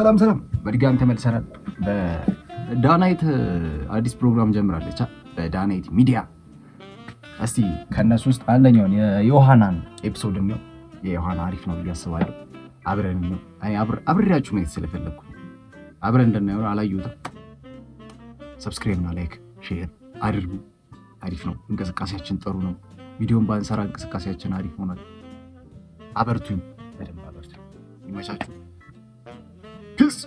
ሰላም በድጋሚ ተመልሰናል። በዳናይት አዲስ ፕሮግራም ጀምራለች በዳናይት ሚዲያ። እስቲ ከነሱ ውስጥ አንደኛውን የዮሐናን ኤፒሶድ ነው። የዮሐና አሪፍ ነው ብዬ አስባለሁ። አብረን ነው አብሬያችሁ ማየት ስለፈለኩ አብረን እንደናየው አላየሁትም። ሰብስክራይብ እና ላይክ ሼር አድርጉ። አሪፍ ነው፣ እንቅስቃሴያችን ጥሩ ነው። ቪዲዮን ባንሰራ እንቅስቃሴያችን አሪፍ ሆኗል። አበርቱኝ፣ በደንብ አበርቱኝ። ይመቻችሁ። ፒስ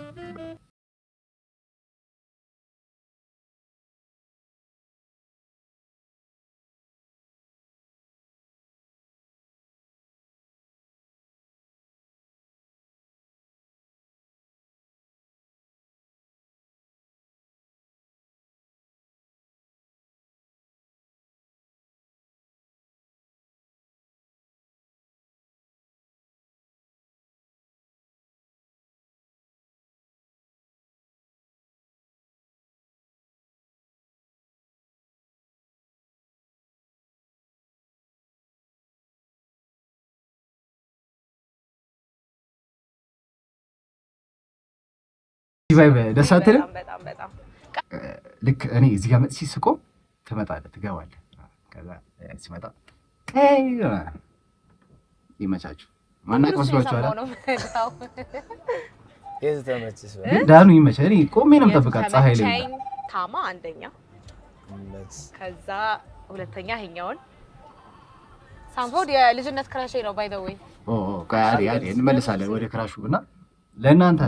ደስ አትልም? ልክ እኔ እዚህ ጋር መጥቼ ስቆም ትመጣለህ፣ ትገባለህ። ከዛ ሲመጣ ይመቻችሁ። ማናቅ መስሏችኋል? ዳኑ ይመቻል። እኔ ቆሜ ነው የምጠብቃት ፀሐይ ላይ። ታማ አንደኛ፣ ከዛ ሁለተኛ ይኸኛውን ሳምፎድ የልጅነት ክራሼ ነው። ባይ ዘ ዌይ እንመልሳለን ወደ ክራሹ እና ለእናንተ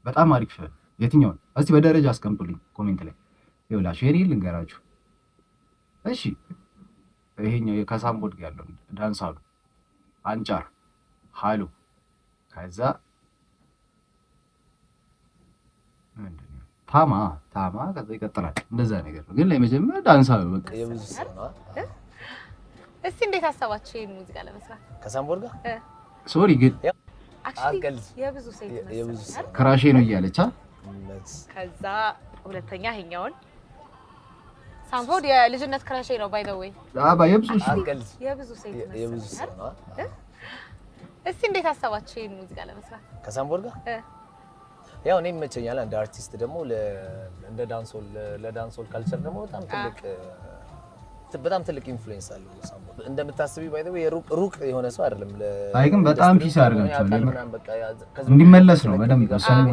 በጣም አሪፍ የትኛውን እስቲ በደረጃ አስቀምጡልኝ ኮሜንት ላይ ይኸውላችሁ። የኔ ልንገራችሁ እሺ። ይሄኛው ከሳምቦድ ጋር ያለው ዳንሳሉ አንጫር ሃሎ፣ ከዛ ምንድነው ታማ ከዛ ይቀጥላል። እንደዛ ነገር ነው። ግን ለመጀመሪያ ዳንሳሉ በቃ የብዙ ሰው ነው። እስቲ እንዴት አሰባችሁ ይሄን ሙዚቃ ለመስራት ከሳምቦድ ጋር? ሶሪ ግን አክቹሊ የብዙ ሴት መስራት ክራሼ ነው እያለች ከዛ ሁለተኛ ይኸኛውን ሳምፎድ የልጅነት ክራሼ ነው። ባይ ዘ ዌይ የብዙ ሴት መስራት ነው። እስቲ እንዴት አሰባችሁ ይሄን ሙዚቃ ለመስራት ከሳምቦድ ጋር? ያው እኔ ይመቸኛል እንደ አርቲስት ደግሞ እንደ ዳንሶል ለዳንሶል ካልቸር ደግሞ በጣም ትልቅ ኢንፍሉዌንስ አለው ሳምቦድ። እንደምታስቢ ባይ ዘ ዌይ ሩቅ የሆነ ሰው አይደለም። አይ ግን በጣም ፒስ ያደርጋቸዋል። እንዲመለስ ነው በደንብ ወሰኑ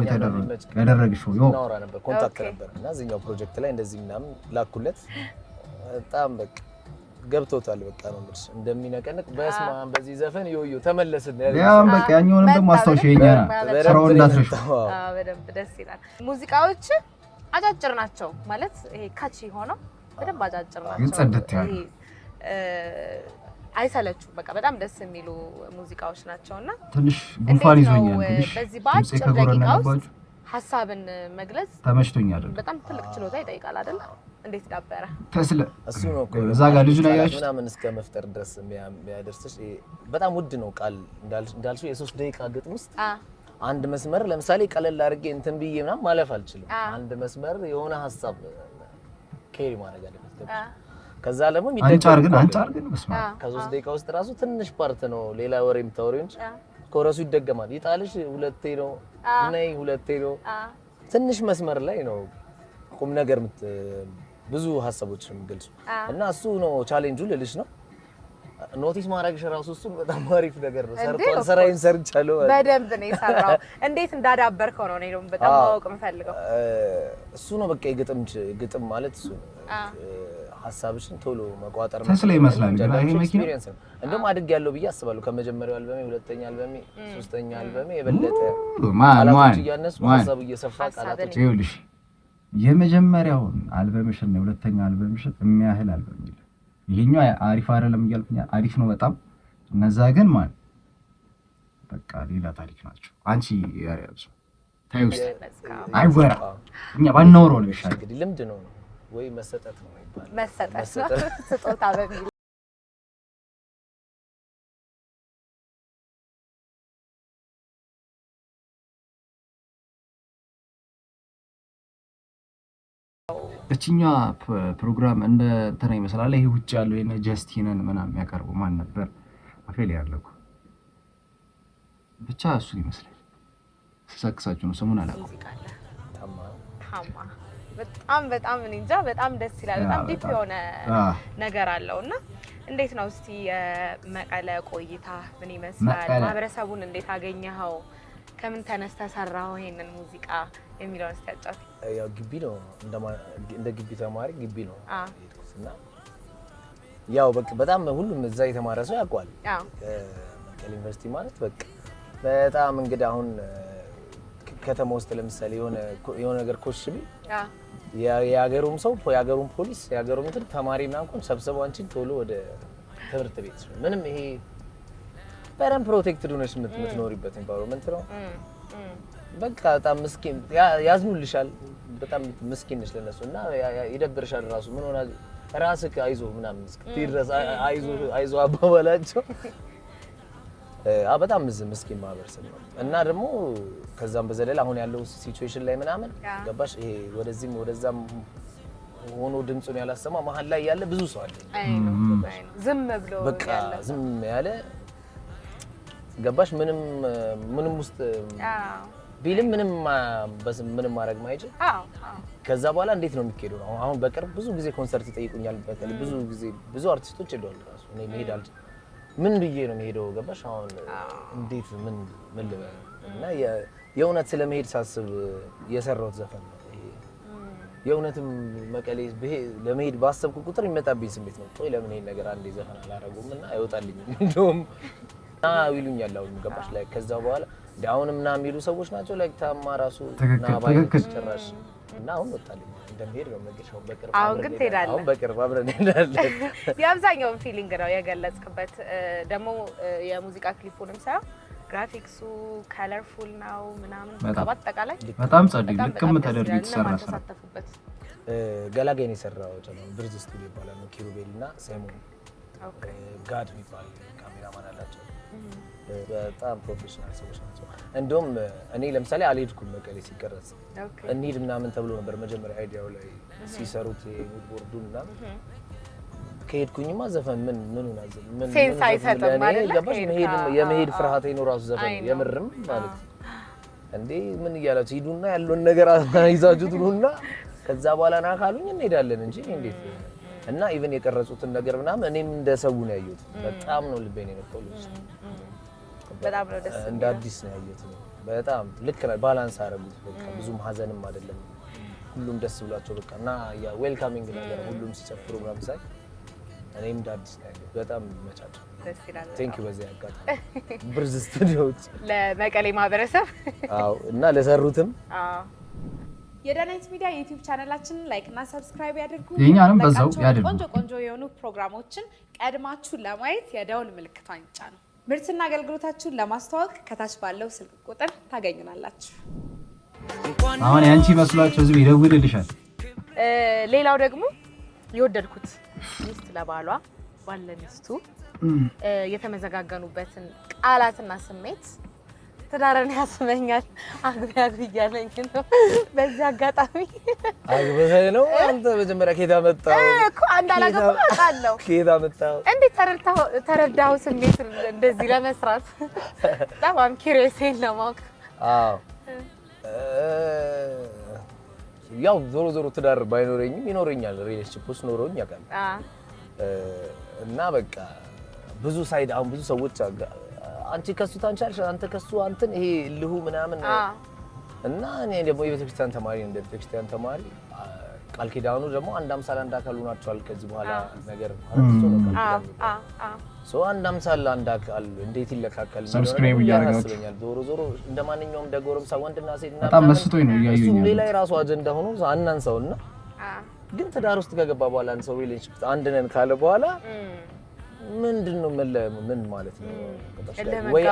ያደረግሽው ነው ነበር ኮንታክት ነበር እና እዚህኛው ፕሮጀክት ላይ እንደዚህ ምናምን ላኩለት። በጣም በቃ ገብቶታል። በቃ ነው ምርስ እንደሚነቀንቅ በስማም በዚህ ዘፈን ዮዮ ተመለስን ያም በቃ ያኛውንም ደግሞ አስተውሽኛ ስራው እንዳትረሹ። በደንብ ደስ ይላል። ሙዚቃዎች አጫጭር ናቸው ማለት ይሄ ካቺ ሆነው በደንብ አጫጭር ናቸው። ጽድት ያሉ አይሰለቹም። በቃ በጣም ደስ የሚሉ ሙዚቃዎች ናቸውና ትንሽ ጉንፋን ይዞኛል። ትንሽ በዚህ በአጭር ደቂቃ ውስጥ ሀሳብን መግለጽ ተመችቶኛል። በጣም ትልቅ ችሎታ ይጠይቃል አይደል? እንዴት ዳበረ ተስለ እሱ ነው እኮ እዛ ጋር ልጅ ነው ያያችሁ ምናምን እስከ መፍጠር ድረስ የሚያደርስሽ በጣም ውድ ነው። ቃል እንዳልሽው የ3 ደቂቃ ግጥም ውስጥ አንድ መስመር ለምሳሌ ቀለል አድርጌ እንትን ብዬ ምናምን ማለፍ አልችልም። አንድ መስመር የሆነ ሀሳብ ኬሪ ማድረግ አለበት። ከዛ ደግሞ አንጫር ግን መስማ ከ3 ደቂቃ ውስጥ ራሱ ትንሽ ፓርት ነው ሌላ ወሬ የምታወሪው እንጂ ኮረሱ ይደገማል። ይጣልሽ ሁለቴ ነው ነይ ሁለቴ ነው። ትንሽ መስመር ላይ ነው ቁም ነገር ብዙ ሀሳቦች የሚገልጹ እና እሱ ነው ቻሌንጁ ልልሽ ነው። ኖቲስ ማድረግሽ ራሱ እሱ በጣም አሪፍ ነገር ነው። ስራዬን ሰርቻለሁ። በደንብ ነው የሰራው። እንዴት እንዳዳበርከው ነው እኔ በጣም ማወቅ የምፈልገው። እሱ ነው በቃ ግጥም ማለት እሱ ሀሳብሽን ቶሎ መቋጠር ተስለ ይመስላል። ግን ይሄ መኪና እንደውም አድግ ያለው ብዬ አስባለሁ። ከመጀመሪያው አልበሜ፣ ሁለተኛ አልበሜ፣ ሶስተኛ አልበሜ የበለጠ ማን ሀሳቡ እየሰፋ ቃላቶች ይኸውልሽ የመጀመሪያውን አልበምሽን ሁለተኛ አልበምሽን የሚያህል አልበም የለም። ይሄኛው አሪፍ አይደለም እያልኩኝ አሪፍ ነው በጣም። እነዛ ግን ማን በቃ ሌላ ታሪክ ናቸው። አንቺ ያሪያብሱ ታዩስ አይወራ እኛ ባናወራው ነው ይሻላል። እንግዲህ ልምድ ነው ወይ መሰጠት ነው ይባላል። መሰጠት ስጦታ በሚል እቺኛ ፕሮግራም እንደ እንትና ይመስላል። ይሄ ውጭ ያለው የነ ጀስቲንን ምናምን የሚያቀርበው ማን ነበር? አፌል ያለው ብቻ እሱ ይመስላል። ሰክሳችሁ ነው ስሙን አላውቅም ሙዚቃ አለ ታማ በጣም እኔ እንጃ በጣም ደስ ይላል በጣም ዲፕ የሆነ ነገር አለውና እንዴት ነው እስቲ የመቀለ ቆይታ ምን ይመስላል ማህበረሰቡን እንዴት አገኘኸው ከምን ተነስተ ሰራው ይሄንን ሙዚቃ የሚለውን እስቲ አጫውት ያው ግቢ ነው እንደ ግቢ ተማሪ ግቢ ነው እና ያው በጣም ሁሉም እዛ የተማረ ሰው ያውቃል መቀሌ ዩኒቨርሲቲ ማለት በቃ በጣም እንግዲህ አሁን ከተማ ውስጥ ለምሳሌ የሆነ ነገር ኮሽቢ ያገሩም ሰው ያገሩም ፖሊስ ያገሩም እንትን ተማሪና እንኳን ሰብስበው አንቺን ቶሎ ወደ ትምህርት ቤት ምንም ይሄ በጣም ፕሮቴክትድ ሆነሽ የምትኖሪበት ኤንቫይሮንመንት ነው በቃ በጣም ምስኪን ያዝኑልሻል በጣም ምስኪን ነሽ ለነሱ እና ይደብርሻል ራሱ ምን ሆነ ራስህ አይዞ ምናምን እስክትድረስ አይዞ አባባላቸው በጣም ምስኪን ማህበረሰብ ነው እና ደግሞ ከዛም በዘለለ አሁን ያለው ሲቹዌሽን ላይ ምናምን ገባሽ ይሄ ወደዚህም ወደዛም ሆኖ ድምጹን ያላሰማ መሀል ላይ ያለ ብዙ ሰው አለ ዝም ብሎ በቃ ዝም ያለ ገባሽ ምንም ውስጥ ቢልም ምንም ማድረግ ማይችል ከዛ በኋላ እንዴት ነው የሚሄደው አሁን በቅርብ ብዙ ጊዜ ኮንሰርት ይጠይቁኛል በተለይ ብዙ ጊዜ ብዙ አርቲስቶች ሄደዋል ራሱ እኔ መሄድ አልችልም ምን ብዬ ነው የሚሄደው ገባሽ አሁን እንዴት ምን ልበል እና የእውነት ስለመሄድ ሳስብ የሰራሁት ዘፈን ነው የእውነትም መቀሌ ለመሄድ ባሰብኩ ቁጥር ይመጣብኝ ስሜት ነው ቆይ ለምን ይሄን ነገር አንዴ ዘፈን አላረጉም እና አይወጣልኝም እንደውም ይሉኛል አሁን ገባሽ ላይ ከዛ በኋላ ዳውንም ና የሚሉ ሰዎች ናቸው ላይ ታማ ራሱ ና ባይከስ ጭራሽ እና አሁን ወጣልኝ እንደምሄድ ነው ነገርሽው በቅርብ አሁን ግን ትሄዳለህ አሁን በቅርብ አብረን እንሄዳለን የአብዛኛውን ፊሊንግ ነው የገለጽክበት ደግሞ የሙዚቃ ክሊፑንም ሳይሆን ግራፊክሱ ከለርፉል ነው ምናምን በአጠቃላይ በጣም ጸድ ልክም ተደርጎ የተሰራ ስራ ገላጋይ ነው የሰራው ብርዝ ስቱዲዮ ይባላል ነው ኪሩቤልና ሳይሞን ጋድ የሚባል ካሜራማን አላቸው በጣም ፕሮፌሽናል ሰዎች ናቸው እንደውም እኔ ለምሳሌ አልሄድኩም መቀሌ ሲቀረጽ እንሂድ ምናምን ተብሎ ነበር መጀመሪያ አይዲያው ላይ ሲሰሩት የሙድ ቦርዱን እና ከሄድኩኝማ ዘፈን ምን ሴንስ አይሰጥም ማለት ገባሽ የመሄድ ፍርሃት ነው ራሱ ዘፈን የምርም ማለት እንዴ ምን እያላችሁ ሂዱና ያለውን ነገር ይዛችሁት ነውና ከዛ በኋላ ና ካሉኝ እንሄዳለን እንጂ እንዴት እና ኢቭን የቀረጹትን ነገር ምናምን እኔም እንደሰው ነው ያዩት በጣም ነው ልቤን የነካው በጣም ነው ደስ እንደ አዲስ ነው ያዩት በጣም ልክ ነው ባላንስ አረጉት በቃ ብዙም ሀዘንም አይደለም ሁሉም ደስ ብሏቸው በቃ እና ያ ዌልካሚንግ ነገር ሁሉም ሲጨፍሩ ምናምን ሳይ እኔም እንደ አዲስ ነው ያዩት በጣም መቻቸው ደስ ይላል ቴንክ ዩ በዚህ አጋጣሚ ብርዝ ስቱዲዮዎች ለመቀሌ ማህበረሰብ አዎ እና ለሰሩትም የዳናይት ሚዲያ ዩቲዩብ ቻናላችንን ላይክ እና ሰብስክራይብ ያድርጉ። የኛንም በዛው ያድርጉ። ቆንጆ የሆኑ ፕሮግራሞችን ቀድማችሁ ለማየት የደውል ምልክቷን ይጫኑ። ምርትና አገልግሎታችሁን ለማስተዋወቅ ከታች ባለው ስልክ ቁጥር ታገኙናላችሁ። አሁን ያንቺ መስሏችሁ እዚህ ይደውልልሻል። ሌላው ደግሞ የወደድኩት ሚስት ለባሏ ባለ ሚስቱ የተመዘጋገኑበትን ቃላትና ስሜት ትዳርን ያስመኛል አግቢ እያለኝ ነው። በዚህ አጋጣሚ አግበህ ነው አንተ መጀመሪያ ከሄዳ መጣው እኮ አንዳላገባ አውቃለሁ። ከሄዳ መጣው እንዴት ተረዳው ስሜት እንደዚህ ለመስራት በጣም ኪሪየስ ለማወቅ። አዎ ያው ዞሮ ትዳር ባይኖረኝም ይኖረኛል ሪሌሽንሺፕ ውስጥ ኖሮኝ ያውቃል። እና በቃ ብዙ ሳይድ አሁን ብዙ ሰዎች አንቺ ከሱ ታንቻልሽ አንተ ከሱ አንተን ይሄ ልሁ ምናምን እና እኔ ደግሞ የቤተክርስቲያን ተማሪ እንደ ቤተክርስቲያን ተማሪ ቃል ኪዳኑ ደግሞ አንድ አምሳል አንድ አካል ሆናችኋል ከዚህ በኋላ ነገር አጥቶ ነው ቃል ኪዳኑ ሶ አንድ አምሳል አንድ አካል እንዴት ይለካከል ሰብስክራይብ ያደርጋችኋል። ዞሮ እንደማንኛውም ደጎረምሳ ወንድና ሴትና በጣም መስጦኝ ነው ያዩኝ እሱ ላይ ራሱ አጀንዳ ሆኖ አናንሳውና ግን ትዳር ውስጥ ከገባ በኋላ አንድ ሰው ሪሌሽንሺፕ አንድ ነን ካለ በኋላ ምንድነው ምን ማለት ነው? ወይ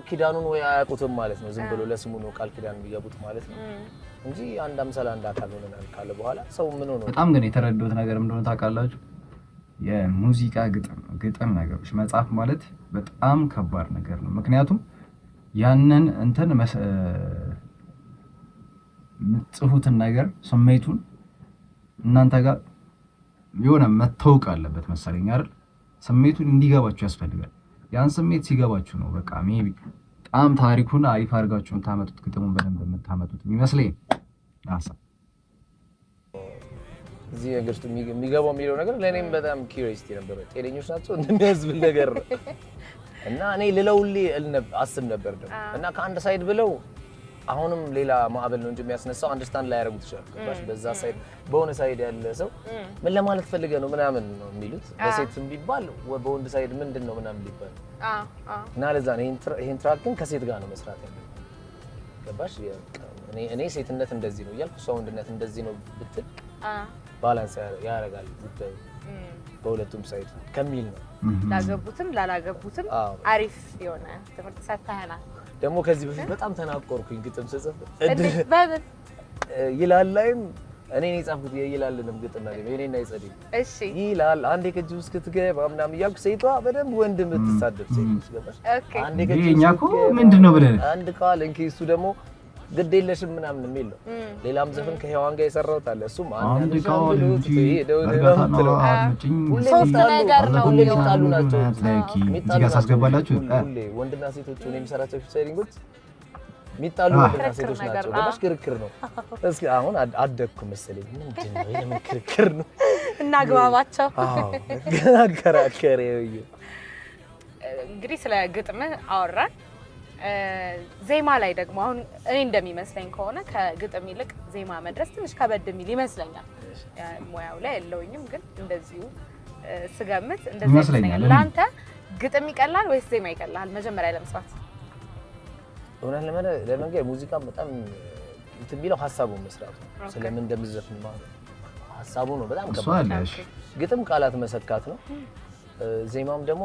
ኪዳኑን ወይ አያውቁትም ማለት ነው። ዝም ብሎ ለስሙ ነው ቃል ኪዳን የሚገቡት ማለት ነው እንጂ አንድ አምሳል አንድ አካል ሆነናል ካለ በኋላ ሰው ምን ሆነ? በጣም ግን የተረዳሁት ነገር እንደሆነ ታውቃላችሁ፣ የሙዚቃ ግጥም ነገሮች መጻፍ ማለት በጣም ከባድ ነገር ነው። ምክንያቱም ያንን እንትን የምትጽፉትን ነገር ስሜቱን እናንተ ጋር የሆነ መታወቅ አለበት መሰለኝ አይደል? ስሜቱን እንዲገባችሁ ያስፈልጋል። ያን ስሜት ሲገባችሁ ነው በቃ ሜቢ በጣም ታሪኩን አሪፍ አድርጋችሁ የምታመጡት ግጥሙን በደንብ የምታመጡት የሚመስለኝ ሀሳብ እዚህ ነገር ውስጥ የሚገባው የሚለው ነገር ለእኔም በጣም ኪዩሪዮሲቲ ነበር። ጤነኞች ናቸው እንደሚያዝብል ነገር ነው እና እኔ ልለውልኝ አስብ ነበር ደግሞ እና ከአንድ ሳይድ ብለው አሁንም ሌላ ማዕበል ነው እንጂ የሚያስነሳው አንደርስታንድ ላይ ያደርጉት ይችላል። በዛ ሳይድ በሆነ ሳይድ ያለ ሰው ምን ለማለት ፈልገህ ነው ምናምን ነው የሚሉት። በሴትም ቢባል በወንድ ሳይድ ምንድን ነው ምናምን ቢባል እና ለዛ ነው ይሄን ትራክ ግን ከሴት ጋር ነው መስራት ያለው። ገባሽ? እኔ ሴትነት እንደዚህ ነው እያልኩ ሰው ወንድነት እንደዚህ ነው ብትል ባላንስ ያደርጋል ጉዳዩ በሁለቱም ሳይድ ከሚል ነው። ላገቡትም ላላገቡትም አሪፍ የሆነ ትምህርት ሰጥተናል። ደግሞ ከዚህ በፊት በጣም ተናቆርኩኝ ግጥም ስጽፍ ይላል ላይም እኔ ነኝ ጻፍኩት ይላልንም ግጥም ነው እኔና ይጸዲ እሺ ይላል አንዴ ከጅ ውስጥ ክትገባ ምናምን እያልኩ ሴቷ በደንብ ወንድ የምትሳደብ ሴት ገባሽ? አንዴ ከጅ እኛ እኮ ምንድነው ብለን አንድ ቃል እንኪ እሱ ደግሞ ግድ የለሽም ምናምን የሚል ነው። ሌላም ዘፈን ከሔዋን ጋር የሰራሁት አለ። እሱም አንድ ቃል እንጂ ሶስት ነገር ነው የሚጣሉ ናቸው። እዚህ ሳስገባላችሁ ሁሌ ወንድና ሴቶች ነው የሚሰራቸው ፊቸሪንጎች የሚጣሉ ወንድና ሴቶች ናቸው። ገባሽ? ክርክር ነው። እስኪ አሁን አደግኩ መሰለኝ። ምንድን ነው የምን ክርክር ነው? እናግባባቸው። አከራከረ እንግዲህ ስለ ግጥም አወራን። ዜማ ላይ ደግሞ አሁን እኔ እንደሚመስለኝ ከሆነ ከግጥም ይልቅ ዜማ መድረስ ትንሽ ከበድ የሚል ይመስለኛል። ሙያው ላይ የለውኝም ግን እንደዚሁ ስገምት እንደዚህ ይመስለኛል። ለአንተ ግጥም ይቀላል ወይስ ዜማ ይቀላል መጀመሪያ ለመስራት? እውነት ለመንገር ሙዚቃ በጣም እንትን ቢለው ሀሳቡን መስራቱ ስለምን እንደምዘፍን ማለት ሀሳቡ ነው በጣም ከባድ። ግጥም ቃላት መሰካት ነው። ዜማም ደግሞ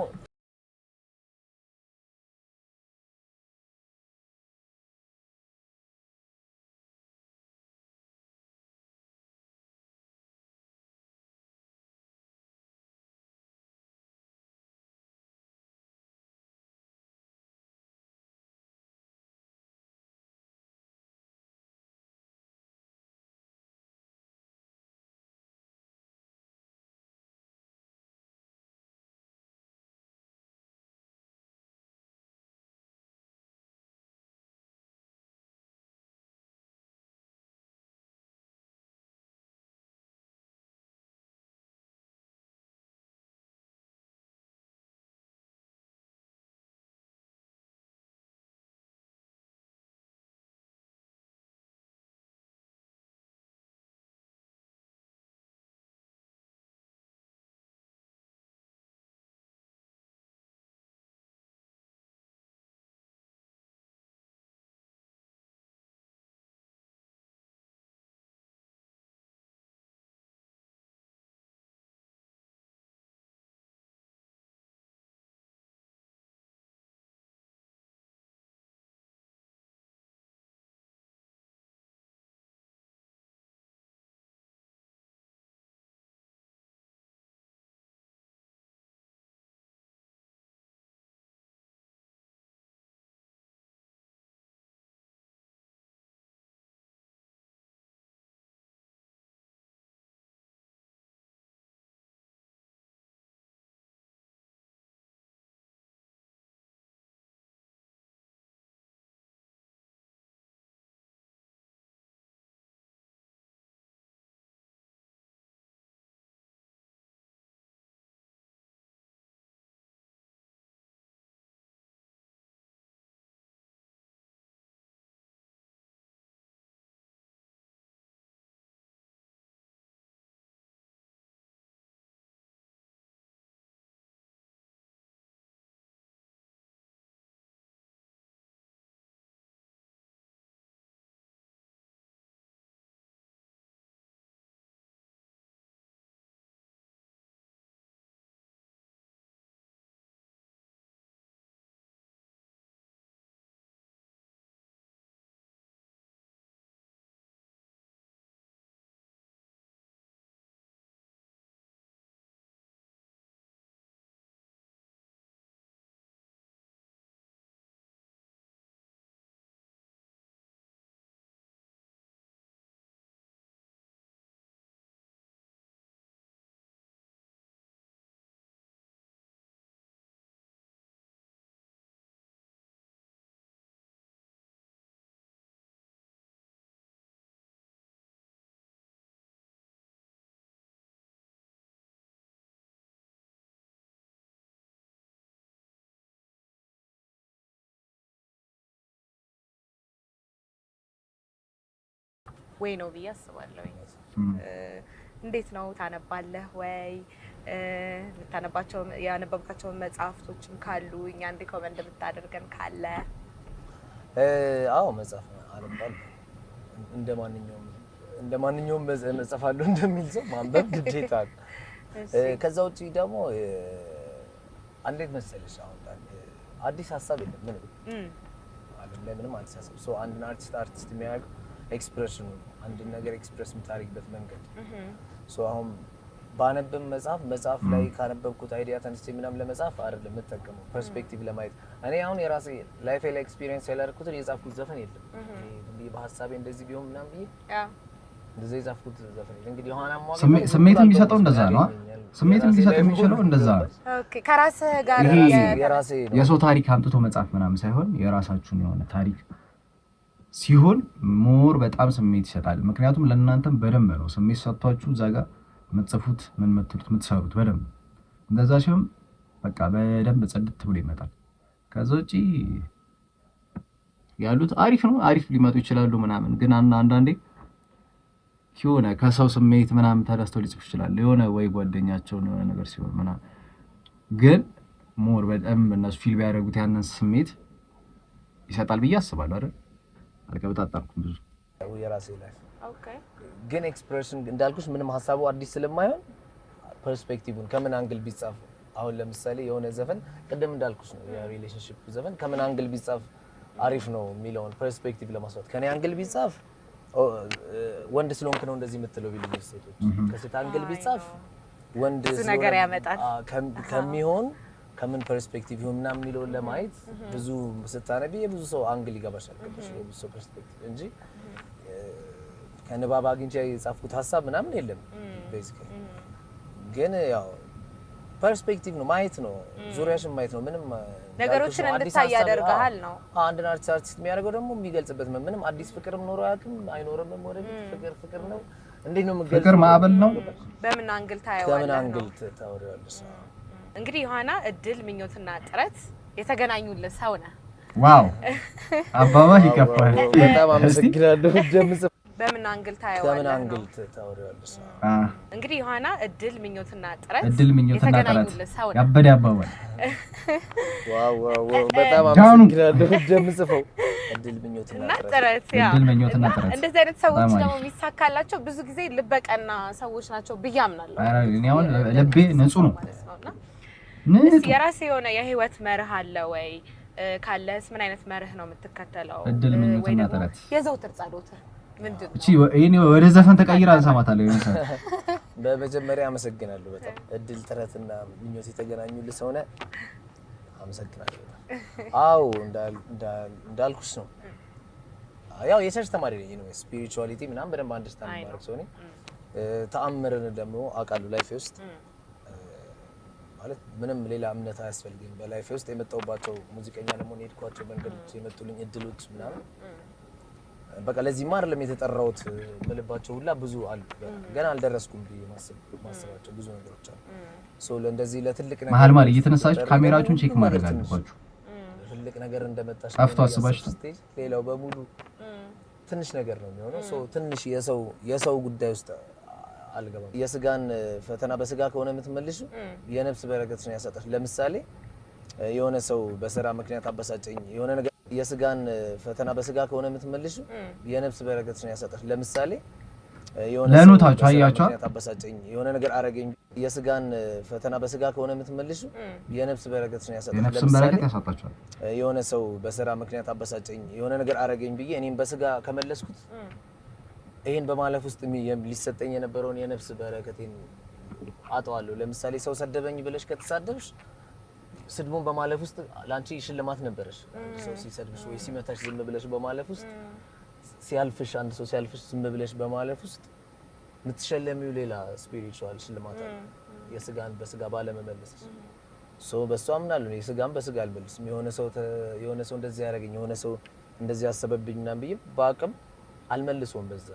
ወይ ነው ብዬ አስባለሁ። እንዴት ነው ታነባለህ ወይ? ልታነባቸው ያነበብካቸው መጽሐፍቶችም ካሉ እኛን ሪኮመንድ ብታደርገን ካለ? አዎ መጽሐፍ አነባለሁ። እንደማንኛውም መጽሐፋለሁ እንደሚል ሰው ማንበብ ግዴታ ነው። ከዛ ውጪ ደግሞ እንዴት መሰለሽ አሁን አዲስ ሀሳብ የለም ምንም ዓለም ላይ ምንም አዲስ ሀሳብ ሰው አንድን አርቲስት የሚያደርገው ኤክስፕሬሽኑ አንድን ነገር ኤክስፕሬስ የምታደርግበት መንገድ ሶ አሁን ባነብም መጽሐፍ ላይ ካነበብኩት አይዲያ ተነስቼ ምናምን ለመጻፍ አይደለም የምጠቀመው ፐርስፔክቲቭ ለማየት እኔ አሁን የራሴ ላይፍ ላይ ኤክስፒሪየንስ ያላደረኩት የጻፍኩት ዘፈን የለም እንዴ በሐሳቤ እንደዚህ ቢሆን ምናምን ብዬ እንደዚህ የጻፍኩት ዘፈን እንግዲህ ዮሐና ማገ ስሜት የሚሰጠው እንደዛ ነው ስሜት የሚሰጠው የሚችለው እንደዛ ኦኬ ከራስህ ጋር የራሴ የሰው ታሪክ አምጥቶ መጻፍ ምናምን ሳይሆን የራሳችሁን የሆነ ታሪክ ሲሆን ሞር በጣም ስሜት ይሰጣል ምክንያቱም ለእናንተም በደንብ ነው ስሜት ሰጥቷችሁ እዛ ጋር መጽፉት ምን መትሉት የምትሰሩት በደንብ እንደዛ ሲሆን በቃ በደንብ ጽድት ብሎ ይመጣል ከዛ ውጪ ያሉት አሪፍ ነው አሪፍ ሊመጡ ይችላሉ ምናምን ግን አንዳንዴ የሆነ ከሰው ስሜት ምናምን ተደስተው ሊጽፉ ይችላል የሆነ ወይ ጓደኛቸው ነው ነገር ሲሆን ምናምን ግን ሞር በጣም እነሱ ፊል ቢያደርጉት ያንን ስሜት ይሰጣል ብዬ አስባለሁ አይደል አልከበጣጣኩም ብዙ የራሴ ላይፍ ኦኬ ግን ኤክስፕሬሽን እንዳልኩሽ ምንም ሐሳቡ አዲስ ስለማይሆን ፐርስፔክቲቭን ከምን አንግል ቢጻፍ አሁን ለምሳሌ የሆነ ዘፈን ቅድም እንዳልኩሽ ነው የሪሌሽንሺፕ ዘፈን ከምን አንግል ቢጻፍ አሪፍ ነው የሚለውን ፐርስፔክቲቭ ለማስዋት ከኔ አንግል ቢጻፍ ወንድ ስለሆንክ ነው እንደዚህ የምትለው ቢልኝ ሴቶች ከሴት አንግል ቢጻፍ ወንድ ነገር ያመጣል ከሚሆን ከምን ፐርስፔክቲቭ ይሁን ምናምን የሚለውን ለማየት ብዙ ስታነቢ የብዙ ሰው አንግል ይገባሻል የብዙ ሰው ፐርስፔክቲቭ እንጂ ከንባብ አግኝቼ የጻፍኩት ሐሳብ ምናምን የለም ቤዚካሊ ግን ያው ፐርስፔክቲቭ ነው ማየት ነው ዙሪያሽን ማየት ነው ምንም ነገሮችን እንድታይ ያደርጋል ነው አንድ አርቲስት የሚያደርገው ደግሞ የሚገልጽበት ምንም አዲስ ፍቅርም ኖሮ አያውቅም አይኖርም ወደፊት ፍቅር ነው እንዴት ነው የምገልጸው ፍቅር ማዕበል ነው በምን አንግል ታየዋለህ በምን አንግል ታወሪያለሽ እንግዲህ ዮሐና እድል ምኞትና ጥረት የተገናኙልህ ሰው ነህ ዋው አባባ ይከፋል በጣም አመሰግናለሁ ጀምጽ በምን አንግል ታየዋለህ በምን አንግል ታወሪያለሽ እንግዲህ ዮሐና እድል ምኞትና ጥረት የተገናኙልህ ሰው ነህ ያበደ አባባል ዋው በጣም አመሰግናለሁ ጀምጽፈው እድል ምኞትና ጥረት ያ እድል ምኞትና ጥረት እንደዚህ አይነት ሰዎች ደግሞ የሚሳካላቸው ብዙ ጊዜ ልበቀና ሰዎች ናቸው ብዬ አምናለሁ አረ እኔ አሁን ልቤ ንጹህ ነው የራሴ የሆነ የህይወት መርህ አለ ወይ ካለስ ምን አይነት መርህ ነው የምትከተለው እድል ምኞትና ጥረት የዘውትር ጸሎት ምንድን ነው እቺ እኔ ወደ ዘፈን ተቀይራ እንሰማታለሁ ይመስል በመጀመሪያ አመሰግናለሁ በጣም እድል ጥረትና ምኞት የተገናኙልህ ሰው ነህ አመሰግናለሁ አው እንዳልኩሽ ነው ያው የቸርች ተማሪ ነኝ ነው ስፒሪቹዋሊቲ ምናምን በደንብ አንደርስታንድ ማድረግ ሰው ነኝ ተአምርን ደግሞ አውቃለሁ ላይፍ ውስጥ ማለት ምንም ሌላ እምነት አያስፈልግም በላይፍ ውስጥ የመጣሁባቸው ሙዚቀኛ ለመሆን የሄድኳቸው መንገዶች የመጡልኝ እድሎች ምናምን በቃ ለዚህ አይደለም የተጠራሁት መልባቸው ሁላ ብዙ አሉ ገና አልደረስኩም ብዬ ማስባቸው ብዙ ነገሮች አሉ ሶ ለእንደዚህ ለትልቅ ነገር መሀል እየተነሳችሁ ካሜራችሁን ቼክ ማድረግ አለባችሁ ትልቅ ነገር እንደመጣሽ አፍቶ አስባሽ ሌላው በሙሉ ትንሽ ነገር ነው የሚሆነው ሶ ትንሽ የሰው ጉዳይ ውስጥ አልገባም የስጋን ፈተና በስጋ ከሆነ የምትመልሹ የነፍስ በረከትን ያሳጣሽ ለምሳሌ የሆነ ሰው በስራ ምክንያት አበሳጨኝ የሆነ ነገር የስጋን ፈተና በስጋ ከሆነ የምትመልሹ የነፍስ በረከትን ያሳጣሽ ለምሳሌ የሆነ ለኖታችሁ አያችሁ አበሳጨኝ የሆነ ነገር አረገኝ የስጋን ፈተና በስጋ ከሆነ የምትመልሹ የነፍስ በረከትን ያሳጣሽ የነፍስን በረከት ያሳጣችኋል የሆነ ሰው በስራ ምክንያት አበሳጨኝ የሆነ ነገር አረገኝ ብዬ እኔም በስጋ ከመለስኩት ይሄን በማለፍ ውስጥ ሊሰጠኝ የነበረውን የነፍስ በረከቴን አጣዋለሁ ለምሳሌ ሰው ሰደበኝ ብለሽ ከተሳደብሽ ስድቡን በማለፍ ውስጥ ላንቺ ሽልማት ነበርሽ ሰው ሲሰድብሽ ወይ ሲመታሽ ዝም ብለሽ በማለፍ ውስጥ ሲያልፍሽ አንድ ሰው ሲያልፍሽ ዝም ብለሽ በማለፍ ውስጥ ምትሸለሚው ሌላ ስፒሪቹዋል ሽልማት አለ የስጋን በስጋ ባለመመለስ ሶ በሱ አምናለሁ የስጋን በስጋ አልመልስም የሆነ ሰው እንደዚህ ያደረገኝ የሆነ ሰው እንደዚህ ያሰበብኝና ብዬ በአቅም አልመልሶም በዛ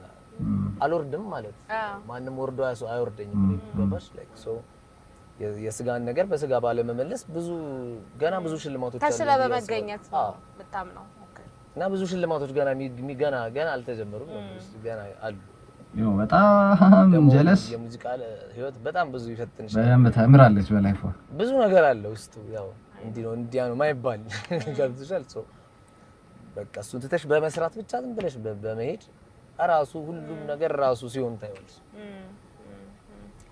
አልወርድም ማለት ማንንም ወርዶ አይወርደኝም ገባሽ ላይክ ሶ የስጋን ነገር በስጋ ባለመመለስ ብዙ ገና ብዙ ሽልማቶች አሉ ተስለ በመገኘት በጣም ነው እና ብዙ ሽልማቶች ገና አልተጀመሩም ገና አሉ ነው በጣም ጀለስ የሙዚቃ ህይወት በጣም ብዙ ይፈትንሽ በደንብ ተምራለች በላይፏ ብዙ ነገር አለ ውስጡ ያው እንዲያ ነው ማይባል ገብቶሻል ሶ በቃ እሱን ትተሽ በመስራት ብቻ ዝም ብለሽ በመሄድ ራሱ ሁሉም ነገር ራሱ ሲሆን ታይወልስ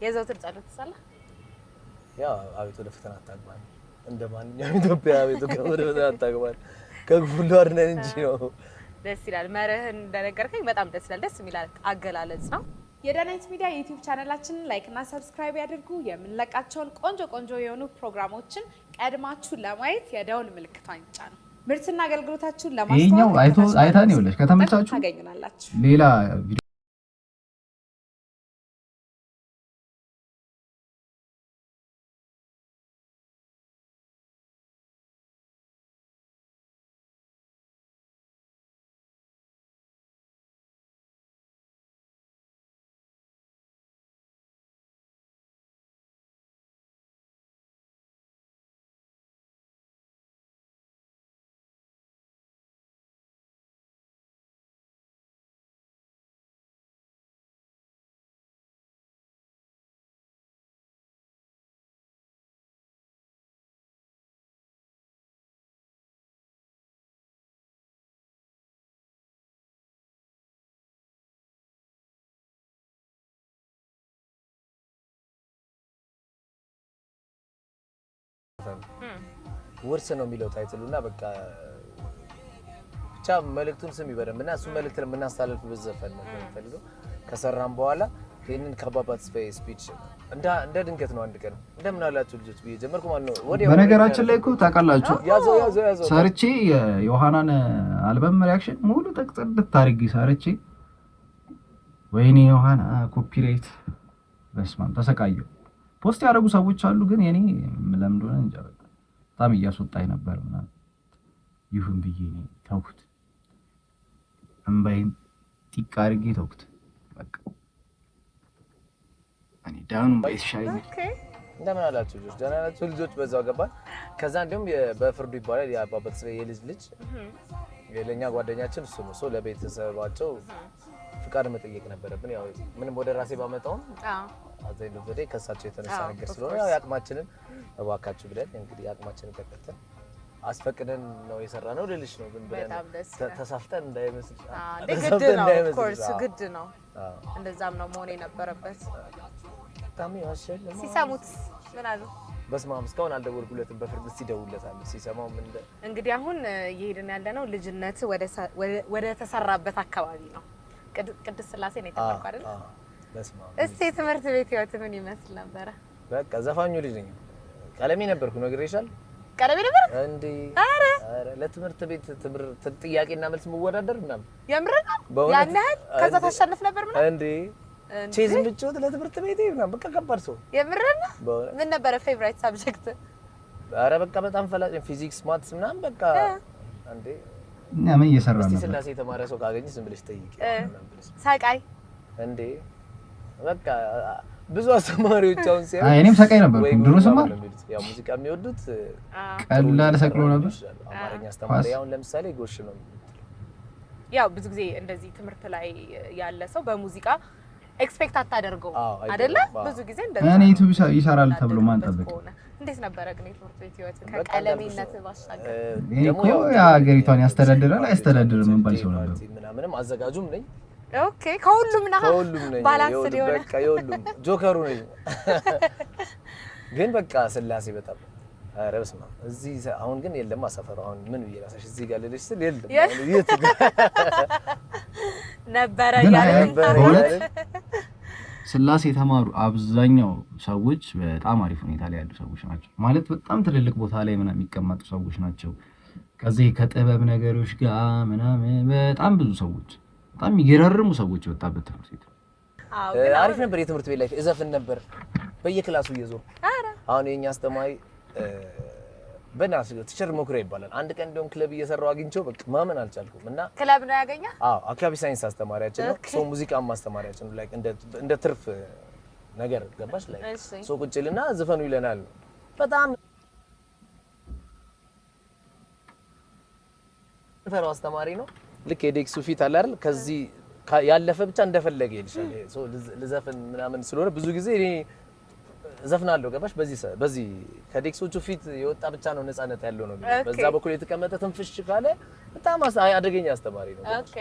የዘውትር ጸሎት ተሰላ ያው አቤት ወደ ፈተና አታግባን እንደማንኛውም ኢትዮጵያ አቤት ወደ ፈተና አታግባን ከሁሉ አድነን እንጂ ነው ደስ ይላል መርህን እንደነገርከኝ በጣም ደስ ይላል ደስ የሚል አገላለጽ ነው የዳናይት ሚዲያ ዩቲዩብ ቻናላችንን ላይክ እና ሰብስክራይብ ያድርጉ የምንለቃቸውን ቆንጆ የሆኑ ፕሮግራሞችን ቀድማችሁ ለማየት የደውል ምልክቷን ይጫኑ ምርትና አገልግሎታችሁን ለማስተዋወቅ አይታን ይኸውልሽ ከተመቻችሁ ታገኙናላችሁ ሌላ ውርስ ነው የሚለው ታይትሉና በቃ ብቻ መልእክቱን ስም ይበረምና እሱ መልእክት ለምናስተላልፍ በዘፈን ነው ፈልገው ከሰራም በኋላ ይሄንን ከአባባት ስፒች እንደ ድንገት ነው አንድ ቀን እንደምን አላችሁ ልጆች ብዬ ጀመርኩ ማለት ነው ወዲያው በነገራችን ላይ እኮ ታውቃላችሁ ያዘው ሰርቼ የዮሐናን አልበም ሪአክሽን ሙሉ ተቅጽድት ታርጊ ሰርቼ ወይኔ ዮሐና ኮፒራይት በስማም ተሰቃየው ፖስት ያደረጉ ሰዎች አሉ ግን የኔ ለምን እንደሆነ እንጃ በጣም እያስወጣኝ ነበር ማለት ይሁን ብዬ ነው ተውኩት እንባይን ጢቅ አድርጌ ተውኩት በቃ እኔ ዳውን ባይሻይ እንደምን አላችሁ ልጆች ደህና ናችሁ ልጆች በዛው ገባን ከዛ እንደውም በፍርዱ ይባላል የአባበት ስለ የልጅ ልጅ የለኛ ጓደኛችን እሱ ነው ሶ ለቤተሰባቸው ፍቃድ መጠየቅ ነበረብን ያው ምንም ወደ ራሴ ባመጣው አዘይዶ ዘዴ ከሳቸው የተነሳ ነገር ስለሆነ ያው ያቅማችንን እባካችሁ ብለን እንግዲህ ያቅማችንን ተከተል አስፈቅደን ነው የሰራነው ልልሽ ነው ግን ብለን ተሳፍተን እንዳይመስል ግድ ነው ኦፍ ኮርስ ግድ ነው እንደዛም ነው መሆን የነበረበት ታሚ ዋሸል ሲሰሙት ምን አሉ በስማም እስካሁን አልደወልኩለትም በፍርድ ሲደውልለታል ሲሰማው ምን እንግዲህ አሁን እየሄድን ያለነው ልጅነት ወደ ተሰራበት አካባቢ ነው ቅድስት ስላሴ ነው የተባልኩ አይደል በስማም እስቲ ትምህርት ቤት ህይወት ምን ይመስል ነበር በቃ ዘፋኙ ልጅ ነኝ ቀለሜ ነበርኩ ነግሬሻል ቀለሜ ነበር እንዴ አረ ለትምህርት ቤት ትምህርት ጥያቄና መልስ መወዳደር ምናምን የምርና ያንህል ከዛ ታሸንፍ ነበር ምናምን እንዴ ቼዝም ብቻው ለትምህርት ቤት ምናምን በቃ ከባድ ሰው የምርና ምን ነበር ፌቨራይት ሳብጀክት አረ በቃ በጣም ፈላጭ ፊዚክስ ማትስ ምናምን በቃ እንዴ እና ምን እየሰራ ነው እስቲ ስላሴ የተማረ ሰው ካገኘሽ ዝም ብለሽ ጠይቂ ሳቃይ እንዴ በቃ ብዙ አስተማሪዎች አሁን ሲያ እኔም ሳቃይ ነበር ድሮ ስማር ያው ሙዚቃ የሚወዱት ቀላል ሰቅሎ ነበር አማርኛ አስተማሪ አሁን ለምሳሌ ጎሽ ነው ያው ብዙ ጊዜ እንደዚህ ትምህርት ላይ ያለ ሰው በሙዚቃ ኤክስፔክት አታደርገው አይደለ ብዙ ጊዜ እንደዚህ እኔ ዩቲዩብ ይሰራል ተብሎ ማን ጠበቀ እንዴት ነበር ግን ትምህርት ቤት ህይወት ከቀለሜነት ባሻገር ደግሞ የሀገሪቷን ያስተዳድራል አያስተዳድርም እንባል ሰው ነበር ምንም አዘጋጁም ነኝ ኦኬ ከሁሉም ባላንስ ሊሆን በቃ የሁሉም ጆከሩ ነኝ ግን በቃ ስላሴ በጣም ኧረ በስመ አብ እዚህ አሁን ግን የለም አሰፈሩ አሁን ምን ይላሳሽ እዚህ ጋር ልልሽ ስል የለም የት ነበር ያለ ስላሴ የተማሩ አብዛኛው ሰዎች በጣም አሪፍ ሁኔታ ላይ ያሉ ሰዎች ናቸው ማለት በጣም ትልልቅ ቦታ ላይ ምናምን የሚቀመጡ ሰዎች ናቸው ከዚህ ከጥበብ ነገሮች ጋር ምናምን በጣም ብዙ ሰዎች በጣም ይገራርሙ ሰዎች ወጣበት ትምህርት ቤት አሪፍ ነበር የትምህርት ቤት ላይፍ እዘፍን ነበር በየክላሱ እየዞርኩ አሁን የኛ አስተማሪ በእናትሽ ቲቸር ሞክሪያ ይባላል አንድ ቀን እንደውም ክለብ እየሰራው አግኝቼው በቃ ማመን አልቻልኩም እና ክለብ ነው ያገኘ አካባቢ ሳይንስ አስተማሪያችን ነው ሶ ሙዚቃ ማስተማሪያችን ነው ላይክ እንደ ትርፍ ነገር ገባሽ ላይ ሶ ቁጭልና ዘፈኑ ይለናል በጣም ዳይሬክተሩ አስተማሪ ነው ልክ የዴክሱ ፊት አለ አይደል ከዚህ ያለፈ ብቻ እንደፈለገ ይልሻል ሶ ልዘፍን ምናምን ስለሆነ ብዙ ጊዜ እኔ ዘፍናለሁ ገባሽ በዚህ ከዴክሶቹ ፊት የወጣ ብቻ ነው ነፃነት ያለው ነው በዛ በኩል የተቀመጠ ትንፍሽ ካለ በጣም አደገኛ አስተማሪ ነው ኦኬ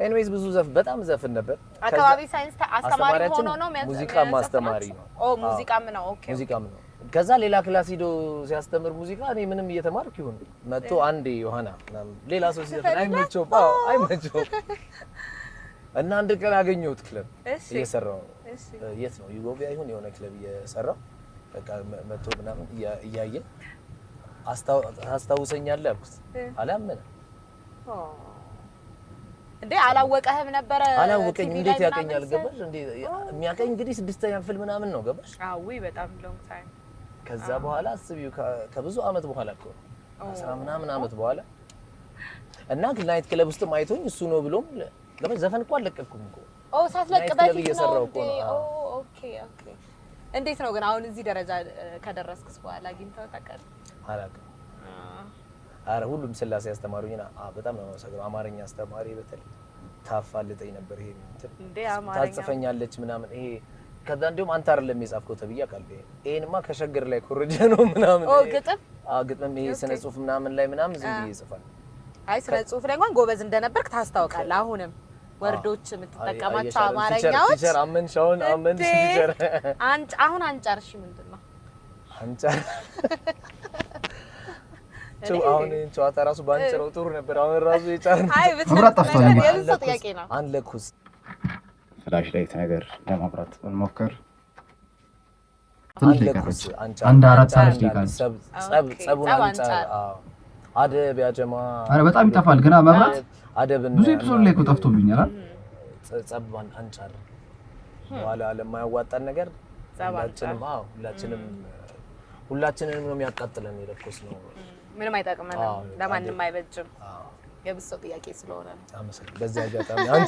ኤኒዌይስ ብዙ በጣም ዘፍን ነበር አካባቢ ሳይንስ አስተማሪ ሆኖ ነው ሙዚቃ ማስተማሪ ነው ሙዚቃም ነው ኦኬ ሙዚቃም ነው ከዛ ሌላ ክላስ ሄዶ ሲያስተምር ሙዚቃ እኔ ምንም እየተማርኩ ይሁን መጥቶ አንዴ ዮሐና ሌላ ሰው ሲዘፍን አይመቸው እና አንድ ቀን አገኘሁት ክለብ እየሰራው የት ነው ዩጎቪያ ይሁን የሆነ ክለብ እየሰራው በቃ መጥቶ ምናምን እያየ አስታውሰኛለህ አልኩት አላመነ እንዴ አላወቀህም ነበር አላወቀኝ እንዴት ያቀኛል ገባሽ እንዴ የሚያቀኝ እንግዲህ 6ኛ ክፍል ምናምን ነው ገባሽ አዊ በጣም ሎንግ ታይም ከዛ በኋላ አስቢው ከብዙ አመት በኋላ እኮ 10 ምናምን አመት በኋላ እና ናይት ክለብ ውስጥ አይቶኝ እሱ ነው ብሎም ገባሽ ዘፈን እኮ አለቀኩም እኮ ሳትለቅ በፊት ነው ኦኬ እንዴት ነው ግን አሁን እዚህ ደረጃ ከደረስክስ በኋላ አግኝተው ታውቃለህ አላውቅም አረ ሁሉም ስላሴ አስተማሩኝና በጣም ነው ሰግሮ አማርኛ አስተማሪ በተለይ ታፋልጠኝ ነበር ይሄ እንዴ አማርኛ ታጽፈኛለች ምናምን ይሄ ከዛ እንደውም አንተ አይደለም የጻፍከው ተብያ ካልኩ ይሄንማ ከሸገር ላይ ኮረጀ ነው ምናምን ግጥም ግጥም ይሄ ስነ ጽሁፍ ምናምን ላይ ምናምን ዝም ብዬ ይጽፋል አይ ስነ ጽሁፍ ላይ እንኳን ጎበዝ እንደነበርክ ታስታውቃለህ አሁንም ወርዶች የምትጠቀማቸው አማርኛዎች ቲቸር አመንሻውን አመን ቲቸር አሁን አንጫርሽ ምንድነው አንጫር አሁን ጨዋታ ራሱ ባንጨረው ጥሩ ነበር አሁን ራሱ የጫርን አይ በትክክል ጥያቄ ነው አንለኩስ ፍላሽ ላይት ነገር ለማብራት እንሞክር አንለኩስ አንድ 4 ሰዓት ይቃል ጸቡን አንጫር አደብ ያጀማ አረ በጣም ይጠፋል ገና መብራት አደብን ብዙ ኤፒሶድ ላይ ተጠፍቶብኛል ጸባን አንጫር ዋላ ለማያዋጣን ነገር ሁላችንም ነው የሚያቃጥለን የለኮስ ነው ምንም አይጠቅመንም ለማንንም አይበጅም የብሶ ጥያቄ ስለሆነ አመሰግናለሁ በዚህ አጋጣሚ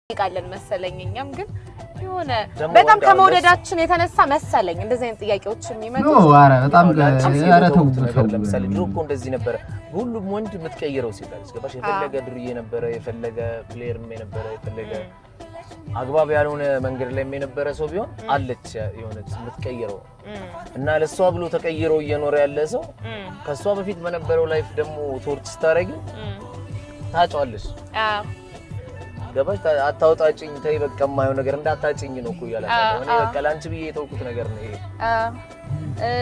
ይቃለን መሰለኝ እኛም ግን የሆነ በጣም ከመወደዳችን የተነሳ መሰለኝ እንደዚህ አይነት ጥያቄዎች የሚመጡ ነው አረ በጣም አረ ተው ለምሳሌ ድሮ እኮ እንደዚህ ነበር ሁሉም ወንድ የምትቀይረው ሲባል ገባሽ የፈለገ ድርዬ ነበር የፈለገ ፕሌየርም የነበረ የፈለገ አግባብ ያልሆነ መንገድ ላይ የነበረ ሰው ቢሆን አለች የሆነች የምትቀይረው እና ለሷ ብሎ ተቀይሮ እየኖረ ያለ ሰው ከሷ በፊት በነበረው ላይፍ ደግሞ ቶርች ስታረጊ ታጫዋለሽ ገባሽ አታውጣጭኝ ተይ በቃ የማይሆን ነገር እንዳታጭኝ ነው እኮ ያላለው እኔ በቃ ላንቺ ብዬ የተውኩት ነገር ነው ይሄ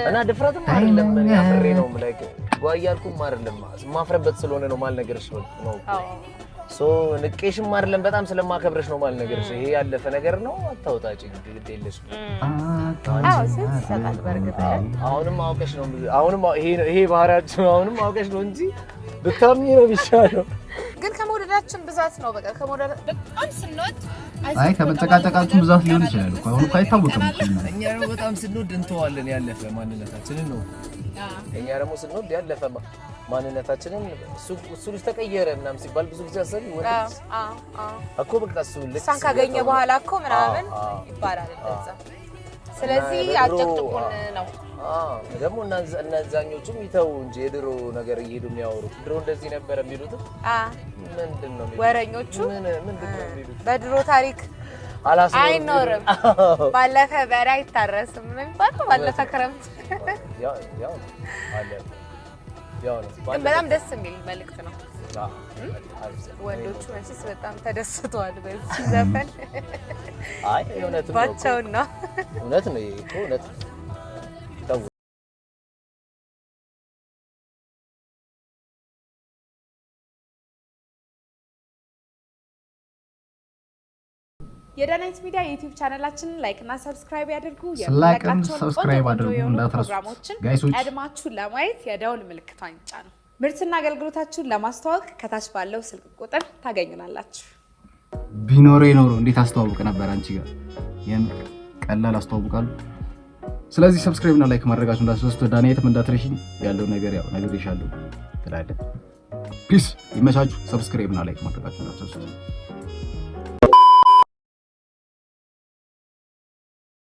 እና ድፍረትም አይደለም እኔ አፍሬ ነው ማለት ጓያልኩም አይደለም ማፍረበት ስለሆነ ነው ማለት ነገርሽ ነው ሶ ንቄሽም አይደለም በጣም ስለማከብረሽ ነው ማለት ነገርሽ ይሄ ያለፈ ነገር ነው አታውጣጭኝ ግድ የለሽ አዎ ሲሰጣል በርግጥ አሁንም አውቀሽ ነው አሁንም ይሄ ባህሪያችሁ አሁንም አውቀሽ ነው እንጂ ብታምኚ ነው ቢሻለው ግን ከመወደዳችን ብዛት ነው በቃ ከመወደዳ በጣም ስንወድ አይ ከመጨቃጨቃችሁ ብዛት ሊሆን ይችላል እኮ አሁን አይታወቅም እኮ እኛ ነው በጣም ስንወድ እንተዋለን ያለፈ ማንነታችንን ነው እኛ ደግሞ ስንወድ ያለፈ ማንነታችንን እሱ ልጅ ተቀየረ ምናምን ሲባል ብዙ ጊዜ አሰብ ይወጣል እኮ በቃ እሱ ልሳን ካገኘ በኋላ እኮ ምናምን ይባላል እንደዛ ስለዚህ አጨቅጭቁን ነው ደግሞ እነዛኞቹም ይተው እንጂ የድሮ ነገር እየሄዱ የሚያወሩት ድሮ እንደዚህ ነበር የሚሉት ምንድነው ወረኞቹ ምንድነው የሚሉት በድሮ ታሪክ አይኖርም ባለፈ በሬ አይታረስም ምን ባለው ባለፈ ክረምት ያው ግን በጣም ደስ የሚል መልእክት ነው ወንዶቹ መቼስ በጣም ተደስተዋል በዚህ ዘፈን አይ እውነት ነው ባቻውና እውነት ነው እኮ እውነት የዳናይት ሚዲያ ዩቲዩብ ቻናላችንን ላይክ እና ሰብስክራይብ ያድርጉ። ሰብስክራይብ አድርጉ እንዳትረሱ ጋይሶች። ቀድማችሁ ለማየት የደውል ምልክቷን ይጫኑ። ምርትና አገልግሎታችሁን ለማስተዋወቅ ከታች ባለው ስልክ ቁጥር ታገኙናላችሁ። ቢኖሬ ኖሮ እንዴት አስተዋውቅ ነበር አንቺ ጋር የምር ቀላል አስተዋውቃለሁ። ስለዚህ ሰብስክራይብ እና ላይክ ማድረጋችሁን እንዳትረሱ። ዳናይትም እንዳትረሺኝ ያለው ነገር ያው ነግሬሻለሁ ትላለህ። ፒስ ይመቻችሁ። ሰብስክራይብ እና ላይክ ማድረጋችሁን እንዳትረሱ።